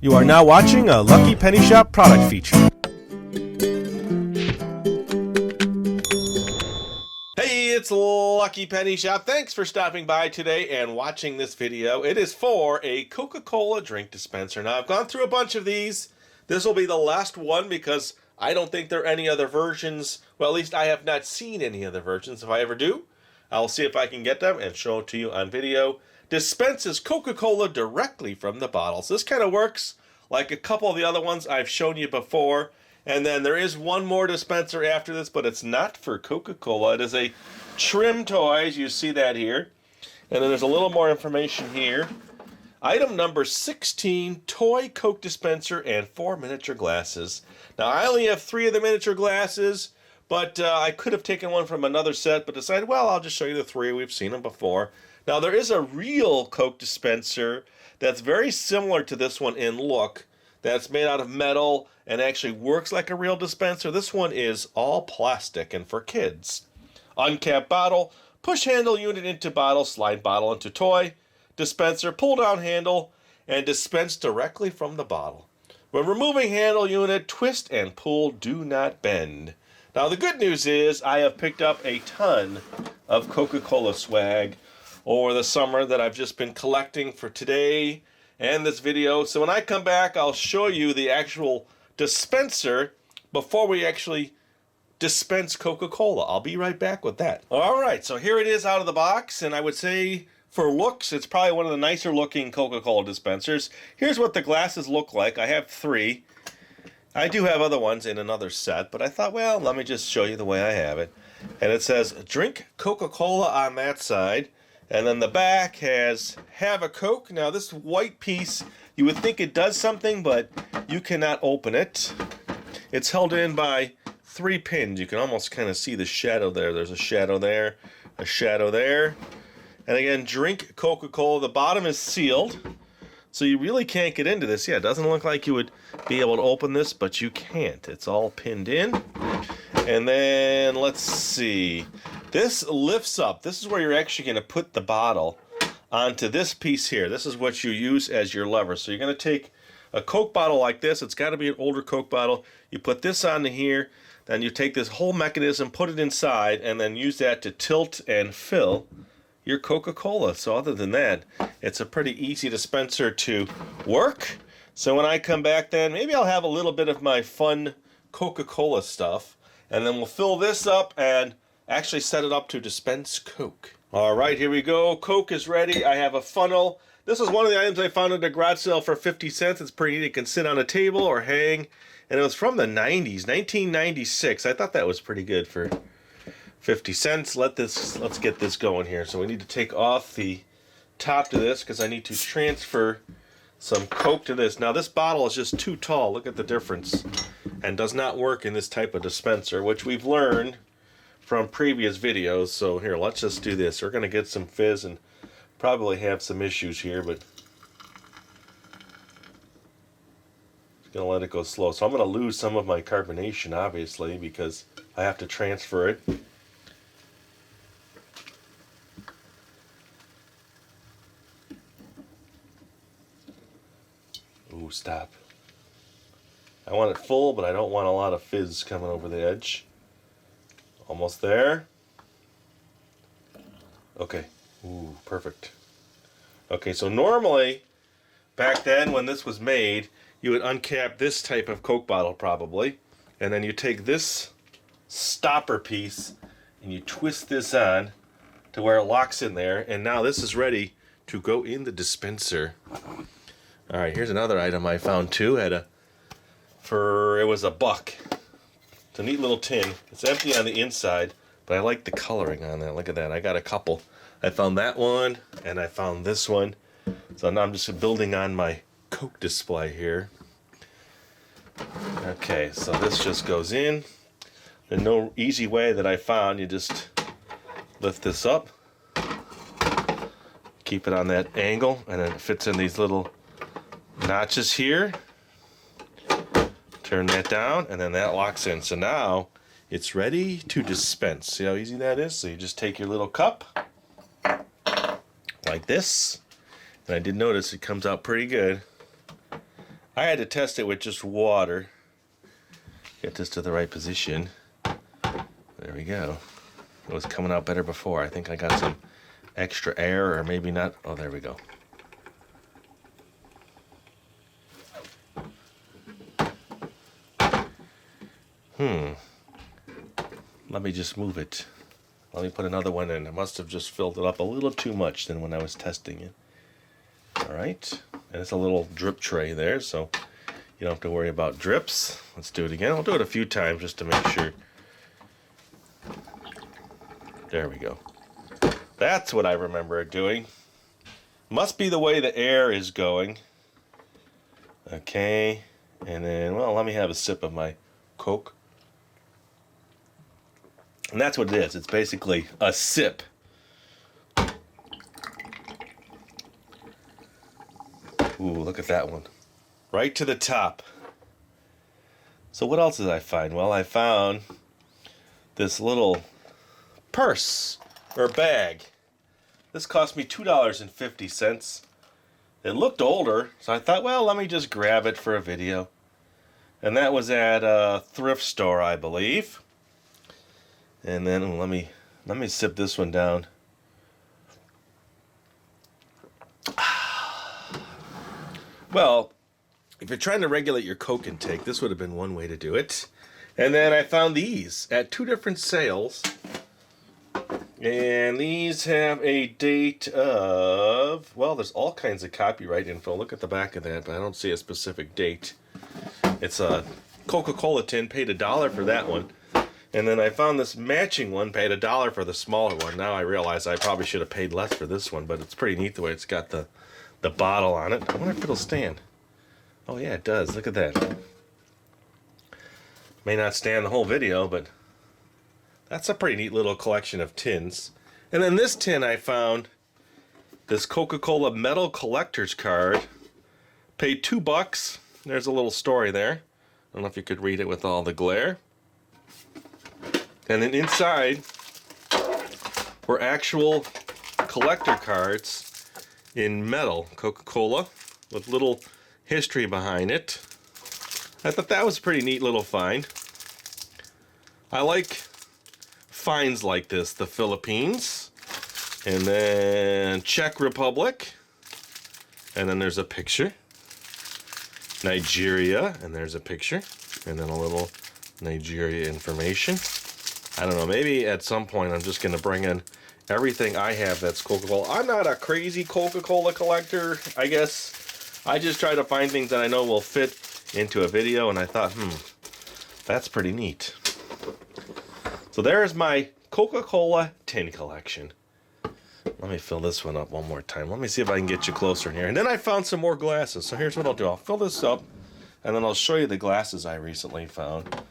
You are now watching a Lucky Penny Shop product feature. Hey, it's Lucky Penny Shop. Thanks for stopping by today and watching this video. It is for a Coca-Cola drink dispenser. Now, I've gone through a bunch of these. This will be the last one because I don't think there are any other versions. Well, at least I have not seen any other versions. If I ever do, I'll see if I can get them and show it to you on video. Dispenses Coca-Cola directly from the bottles. This kind of works like a couple of the other ones I've shown you before. And then there is one more dispenser after this, but it's not for Coca-Cola. It is a trim toys. You see that here. And then there's a little more information here. Item number 16, toy Coke dispenser and 4 miniature glasses. Now, I only have 3 of the miniature glasses, but I could have taken one from another set, but decided, well, I'll just show you the 3. We've seen them before. Now, there is a real Coke dispenser that's very similar to this one in look, that's made out of metal and actually works like a real dispenser. This one is all plastic and for kids. Uncapped bottle, push handle unit into bottle, slide bottle into toy, dispenser, pull down handle, and dispense directly from the bottle. When removing handle unit, twist and pull, do not bend. Now, the good news is I have picked up a ton of Coca-Cola swag over the summer that I've just been collecting for today and this video. So when I come back, I'll show you the actual dispenser before we actually dispense Coca-Cola. I'll be right back with that. All right, so here it is out of the box, and I would say for looks, it's probably one of the nicer looking Coca-Cola dispensers. Here's what the glasses look like. I have 3. I do have other ones in another set, but I thought, well, let me just show you the way I have it. And it says, drink Coca-Cola on that side. And then the back has, have a Coke. Now, this white piece, you would think it does something, but you cannot open it. It's held in by 3 pins. You can almost kind of see the shadow there. There's a shadow there, a shadow there. And again, drink Coca-Cola. The bottom is sealed, so you really can't get into this. Yeah, it doesn't look like you would be able to open this, but you can't. It's all pinned in. And then, let's see. This lifts up. This is where you're actually going to put the bottle onto this piece here. This is what you use as your lever. So you're going to take a Coke bottle like this. It's got to be an older Coke bottle. You put this onto here. Then you take this whole mechanism, put it inside, and then use that to tilt and fill your Coca-Cola. So other than that, it's a pretty easy dispenser to work. So when I come back then, maybe I'll have a little bit of my fun Coca-Cola stuff. And then we'll fill this up and actually set it up to dispense Coke. All right, here we go. Coke is ready. I have a funnel. This is one of the items I found at a garage sale for 50 cents. It's pretty neat. It can sit on a table or hang. And it was from the 90s, 1996. I thought that was pretty good for 50 cents. Let's get this going here. So we need to take off the top to this because I need to transfer some Coke to this. Now, this bottle is just too tall. Look at the difference. And does not work in this type of dispenser, which we've learned from previous videos. So here, let's just do this. We're going to get some fizz and probably have some issues here, but just going to let it go slow. So I'm going to lose some of my carbonation, obviously, because I have to transfer it. Ooh, stop. I want it full, but I don't want a lot of fizz coming over the edge. Almost there. Okay. Ooh, perfect. Okay, so normally, back then when this was made, you would uncap this type of Coke bottle probably, and then you take this stopper piece and you twist this on to where it locks in there, and now this is ready to go in the dispenser. All right, here's another item I found too. It was $1. It's a neat little tin. It's empty on the inside, but I like the coloring on that. Look at that. I got a couple. I found that one, and I found this one. So now I'm just building on my Coke display here. Okay, so this just goes in. There's no easy way that I found. You just lift this up, keep it on that angle, and then it fits in these little notches here. Turn that down, and then that locks in. So now it's ready to dispense. See how easy that is? So you just take your little cup like this, and I did notice it comes out pretty good. I had to test it with just water. Get this to the right position. There we go. It was coming out better before. I think I got some extra air, or maybe not. Oh, there we go. Let me just move it. Let me put another one in. I must have just filled it up a little too much than when I was testing it. Alright. And it's a little drip tray there, so you don't have to worry about drips. Let's do it again. I'll do it a few times just to make sure. There we go. That's what I remember it doing. Must be the way the air is going. Okay. And then, well, let me have a sip of my Coke. And that's what it is. It's basically a sip. Ooh, look at that one. Right to the top. So what else did I find? Well, I found this little purse or bag. This cost me $2.50. It looked older, so I thought, well, let me just grab it for a video. And that was at a thrift store, I believe. And then let me sip this one down. Well, if you're trying to regulate your Coke intake, this would have been one way to do it. And then I found these at 2 different sales. And these have a date of, well, there's all kinds of copyright info. Look at the back of that, but I don't see a specific date. It's a Coca-Cola tin, paid $1 for that one. And then I found this matching one, paid $1 for the smaller one. Now I realize I probably should have paid less for this one, but it's pretty neat the way it's got the bottle on it. I wonder if it'll stand. Oh yeah, it does. Look at that. May not stand the whole video, but that's a pretty neat little collection of tins. And then this tin I found, this Coca-Cola metal collector's card. Paid $2. There's a little story there. I don't know if you could read it with all the glare. And then inside were actual collector cards in metal, Coca-Cola, with little history behind it. I thought that was a pretty neat little find. I like finds like this. The Philippines, and then Czech Republic, and then there's a picture. Nigeria, and there's a picture, and then a little Nigeria information. I don't know, maybe at some point I'm just going to bring in everything I have that's Coca-Cola. I'm not a crazy Coca-Cola collector, I guess. I just try to find things that I know will fit into a video, and I thought, that's pretty neat. So there's my Coca-Cola tin collection. Let me fill this one up one more time. Let me see if I can get you closer in here. And then I found some more glasses. So here's what I'll do. I'll fill this up, and then I'll show you the glasses I recently found.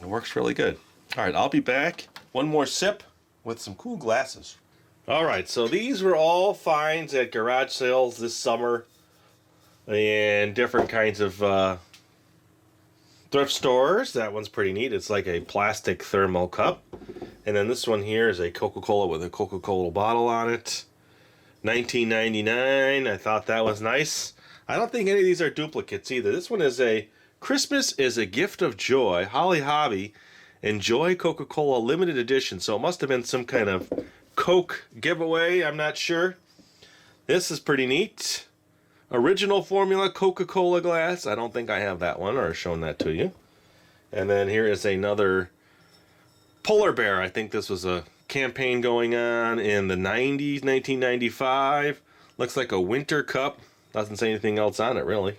It works really good. All right, I'll be back. One more sip with some cool glasses. All right, so these were all finds at garage sales this summer and different kinds of thrift stores. That one's pretty neat. It's like a plastic thermal cup. And then this one here is a Coca-Cola with a Coca-Cola bottle on it. $19.99. I thought that was nice. I don't think any of these are duplicates either. This one is a Christmas is a Gift of Joy, Holly Hobby, Enjoy Coca-Cola limited edition. So it must have been some kind of Coke giveaway. I'm not sure. This is pretty neat. Original formula Coca-Cola glass. I don't think I have that one or shown that to you. And then here is another polar bear. I think this was a campaign going on in the 90s, 1995. Looks like a winter cup. Doesn't say anything else on it, really.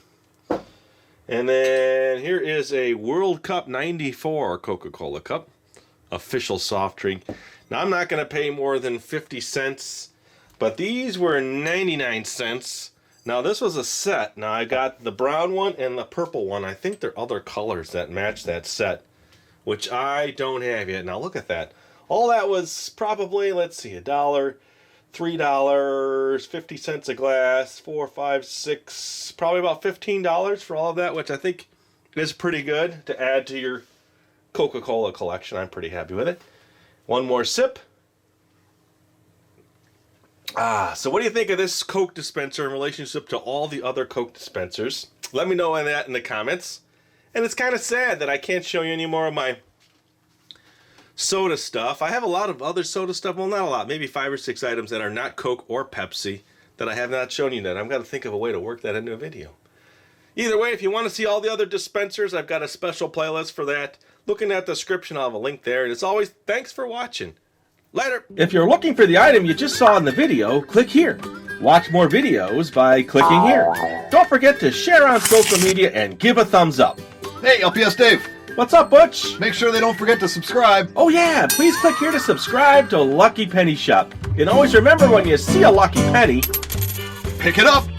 And then here is a World Cup 94 Coca-Cola cup. Official soft drink. Now, I'm not going to pay more than 50 cents, but these were 99 cents. Now, this was a set. Now, I got the brown one and the purple one. I think there are other colors that match that set, which I don't have yet. Now, look at that. All that was probably, let's see, $1, $3, 50 cents a glass, 4, 5, 6, probably about $15 for all of that, which I think is pretty good to add to your Coca-Cola collection. I'm pretty happy with it. One more sip. So what do you think of this Coke dispenser in relationship to all the other Coke dispensers? Let me know that in the comments. And it's kind of sad that I can't show you any more of my soda stuff. I have a lot of other soda stuff. Well, not a lot. Maybe 5 or 6 items that are not Coke or Pepsi that I have not shown you yet. I've got to think of a way to work that into a video. Either way, if you want to see all the other dispensers, I've got a special playlist for that. Look in that description, I'll have a link there. And as always, thanks for watching. Later. If you're looking for the item you just saw in the video, click here. Watch more videos by clicking here. Don't forget to share on social media and give a thumbs up. Hey, LPS-Dave. What's up, Butch? Make sure they don't forget to subscribe. Oh yeah, please click here to subscribe to Lucky Penny Shop. And always remember, when you see a lucky penny, Pick it up.